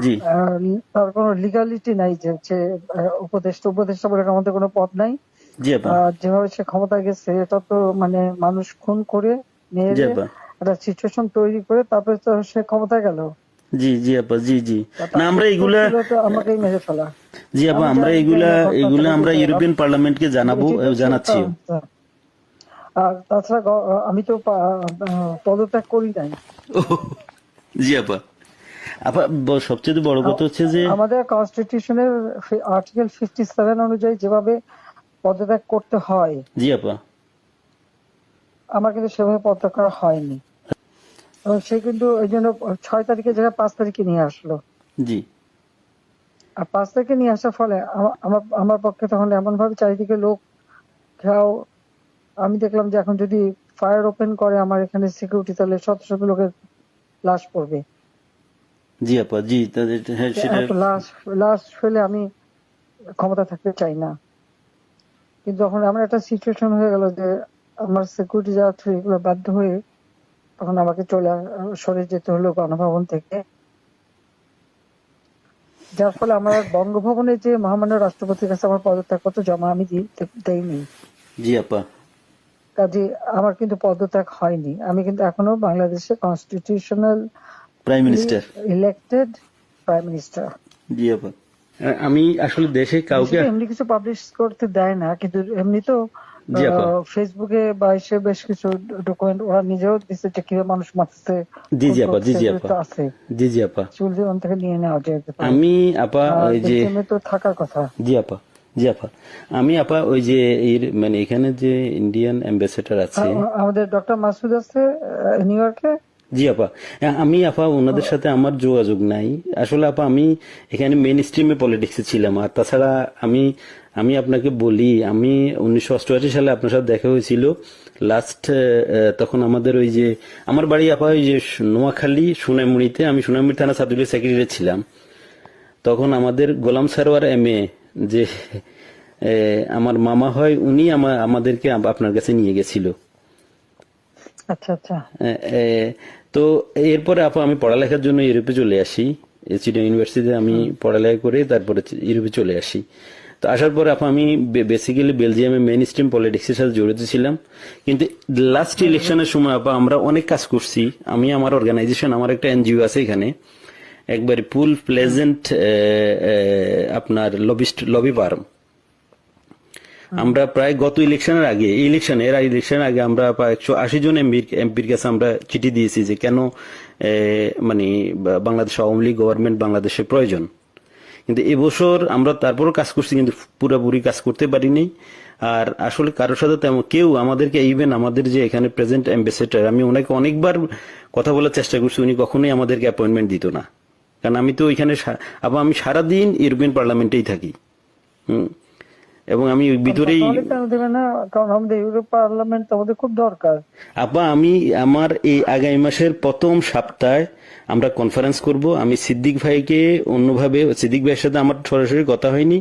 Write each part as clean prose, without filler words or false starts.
জি তার কোনো লিগালিটি নাই যে হচ্ছে উপদেষ্টা বলে আমাদের কোনো পদ নাই। জি আপা যেভাবে সে ক্ষমতায় গেছে এটা তো মানে মানুষ খুন করে জি মেরে আপা একটা সিচুয়েশন তৈরি করে তারপরে তো সে ক্ষমতায় গেল। জি জি আপা জি জি। না তার আমরা উত্তর এগুলা ছিল তো আমাকেই মেরে ফেলা। জি আপা আমি আমরা জানি এগুলা না এগুলা ঘটনাটা আমরা বুঝতে ইউরোপিয়ান পার্লামেন্টকে জানাবো এটি তো জানাচ্ছিও। আর তাছাড়া আমি তো পদত্যাগ করি নাই। জি আপা আপা সবচেয়ে বড় কথা হচ্ছে যে আমাদের কনস্টিটিউশনের আর্টিকেল 57 অনুযায়ী যেভাবে পদত্যাগ করতে হয় জি আপা আমার কিন্তু সেভাবে পদত্যাগ করা হয়নি, এবং সে কিন্তু ওই জন্য 6 তারিখে জায়গায় 5 তারিখে নিয়ে আসলো। জি আর 5 তারিখে নিয়ে আসার ফলে আমার আমার পক্ষে তখন এমন ভাবে চারিদিকে লোক ঘেরাও। আমি দেখলাম যে এখন যদি ফায়ার ওপেন করে আমার এখানে সিকিউরিটি, তাহলে শত শত লোকের লাশ পড়বে। জি আপা জি হ্যাঁ সেটা এত লাশ ফেলে আমি ক্ষমতা থাকতে চাই না। কিন্তু যখন আমার একটা সিচুয়েশন হয়ে গেল যে আমার সিকিউরিটি যাওয়া থ্রু এগুলো বাধ্য হয়ে তখন আমাকে সরে যেতে হলো গণভবন থেকে, যার ফলে আমার বঙ্গভবনে যে মহামান্য রাষ্ট্রপতির কাছে আমার পদত্যাগপত্র জমা আমি দেইনি। জি আপা কাজে আমার কিন্তু পদত্যাগ হয়নি। আমি কিন্তু এখনো বাংলাদেশের constitutional prime minister. Elected prime minister. জি আপা আমি আসলে দেশে কাউকে এমনি কিছু পাবলিশ করতে দেয় না, কিন্তু এমনি তো জি আপা ফেসবুকে বা এসে বেশ কিছু ডকুমেন্ট ওরা নিজেও দিচ্ছে যে কিভাবে মানুষ মারছে, জি জি আপা জি জি এগুলো আপা তো আছে, জি জি আপা চুল জীবন থেকে নিয়ে নেওয়া যেতে পারে। আমি আপা আর ওই যে বেলজিয়ামে তো থাকার কথা। জি আপা জি আপা আমি আপা ওই যে মানে এখানে যে ইন্ডিয়ান অ্যাম্বাসেডার আছে আমাদের ডক্টর মাসুদ আছে নিউ ইয়র্কে। জি আপা আমি আপা ওনাদের সাথে আমার যোগাযোগ নাই আসলে আপা আমি এখানে মেইন স্ট্রিমে পলিটিক্সে ছিলাম আর তাছাড়া আমি আমি আপনাকে বলি আমি 1988 সালে আপনার সাথে দেখা হয়েছিল লাস্ট তখন আমাদের ওই যে আমার বাড়ি আপা ওই যে নোয়াখালী সোনাইমুড়িতে আমি সোনাইমুড়ি থানা ছাত্রলীগের সেক্রেটারি ছিলাম তখন আমাদের গোলাম সারোয়ার এমএ যে আমার মামা হয় উনি আমাদেরকে আপনার কাছে নিয়ে গেছিল। আচ্ছা আচ্ছা। তো এরপরে আপা আমি পড়ালেখার জন্য ইউরোপে চলে আসি চিটাগং ইউনিভার্সিটিতে আমি পড়ালেখা করে তারপরে ইউরোপে চলে আসি। তো আসার পরে আপা আমি বেসিক্যালি বেলজিয়ামে মেইন স্ট্রিম পলিটিক্সের সাথে জড়িত ছিলাম কিন্তু লাস্ট ইলেকশনের সময় আপা আমরা অনেক কাজ করছি আমি আমার অর্গানাইজেশন আমার একটা এনজিও আছে এখানে একবারে ফুল প্লেজেন্ট আপনার লবি ফার্ম আমরা প্রায় গত ইলেকশনের আগে ইলেকশনের আগে আমরা প্রায় 180 জন এমপির কাছে আমরা চিঠি দিয়েছি যে কেন মানে বাংলাদেশ আওয়ামী লীগ গভর্নমেন্ট বাংলাদেশের প্রয়োজন কিন্তু এবছর আমরা তারপরও কাজ করছি কিন্তু পুরোপুরি কাজ করতে পারিনি আর আসলে কারোর সাথে তেমন কেউ আমাদেরকে ইভেন আমাদের যে এখানে প্রেজেন্ট অ্যাম্বাসেডর আমি ওনাকে অনেকবার কথা বলার চেষ্টা করছি উনি কখনোই আমাদেরকে অ্যাপয়েন্টমেন্ট দিত না কারণ আমি তো ওইখানে আবার আমি সারাদিন ইউরোপিয়ান পার্লামেন্টেই থাকি এবং আমি ভিতরেই কেন দেবে না, কারণ আমাদের ইউরোপ পার্লামেন্ট আমাদের খুব দরকার। আপা আমি আমার এই আগামী মাসের প্রথম সপ্তাহে আমরা কনফারেন্স করব আমি সিদ্দিক ভাইকে অন্যভাবে সিদ্দিক ভাইয়ের সাথে আমার সরাসরি কথা হয়নি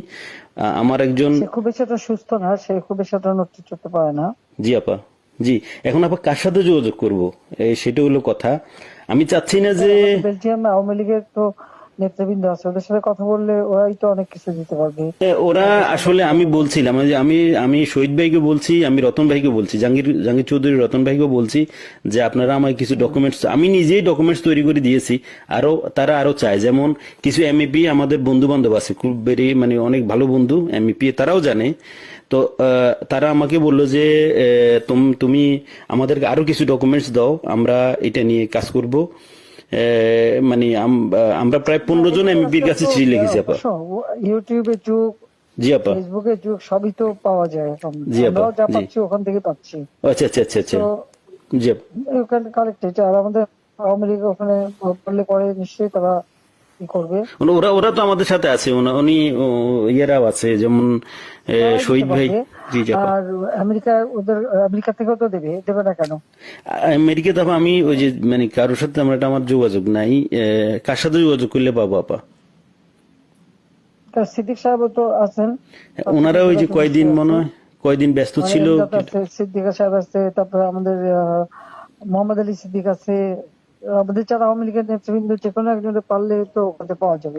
আমার একজন খুব বেশি একটা সুস্থ না, সে খুব বেশি একটা নেতৃত্ব করতে পারে না। জি আপা জি এখন আপা কার সাথে যোগাযোগ করব সেটা হলো কথা আমি চাচ্ছি না যে বেলজিয়াম আওয়ামী লীগের তো নেতৃবৃন্দ আছে, ওদের সাথে কথা বললে ওরাই তো অনেক কিছু দিতে পারবে। ওরা আসলে আমি বলছিলাম যে আমি শহীদ ভাইকে বলছি আমি রতন ভাইকে বলছি জাহাঙ্গীর চৌধুরী রতন ভাইকে বলছি যে আপনারা আমায় কিছু ডকুমেন্টস আমি নিজেই ডকুমেন্টস তৈরি করে দিয়েছি তারা আরো চায় যেমন কিছু এমইপি আমাদের বন্ধু বান্ধব আছে খুব বেরি মানে অনেক ভালো বন্ধু এমইপি তারাও জানে তো তারা আমাকে বললো যে তুমি আমাদেরকে আরো কিছু ডকুমেন্টস দাও আমরা এটা নিয়ে কাজ করব মানে আমরা প্রায় 15 জন এমপির কাছে চিঠি লিখেছি আপা ইউটিউবে যুগ জি আপা ফেসবুকে যুগ সবই তো পাওয়া যায় এখন, জি আপা আমরাও যা পাচ্ছি ওখান থেকে পাচ্ছি। আচ্ছা আচ্ছা আচ্ছা আচ্ছা জি ওখানে কালেক্টেড আর আমাদের আওয়ামী লীগ ওখানে বললে পরে নিশ্চয়ই তারা কি করবে। ওরা তো আমাদের সাথে আছে উনি ইয়েরাও আছে যেমন শহীদ ভাই জি জি আর আমেরিকা থেকেও তো দেবে না কেন? আমেরিকাতে আমি ওই যে মানে কারোর সাথে আমার যোগাযোগ নাই কার সাথে যোগাযোগ করলে পাবো আপা সিদ্দিক সাহেব তো আছেন ওনারা ওই যে কয়দিন ব্যস্ত ছিল সিদ্দিক সাহেব আছে, তারপরে আমাদের মোহাম্মদ আলী সিদ্দিক আছে, আমাদের চার আওয়ামী লীগের নেতৃবৃন্দ যে কোনো একজনে পারলে তো ওখানে পাওয়া যাবে।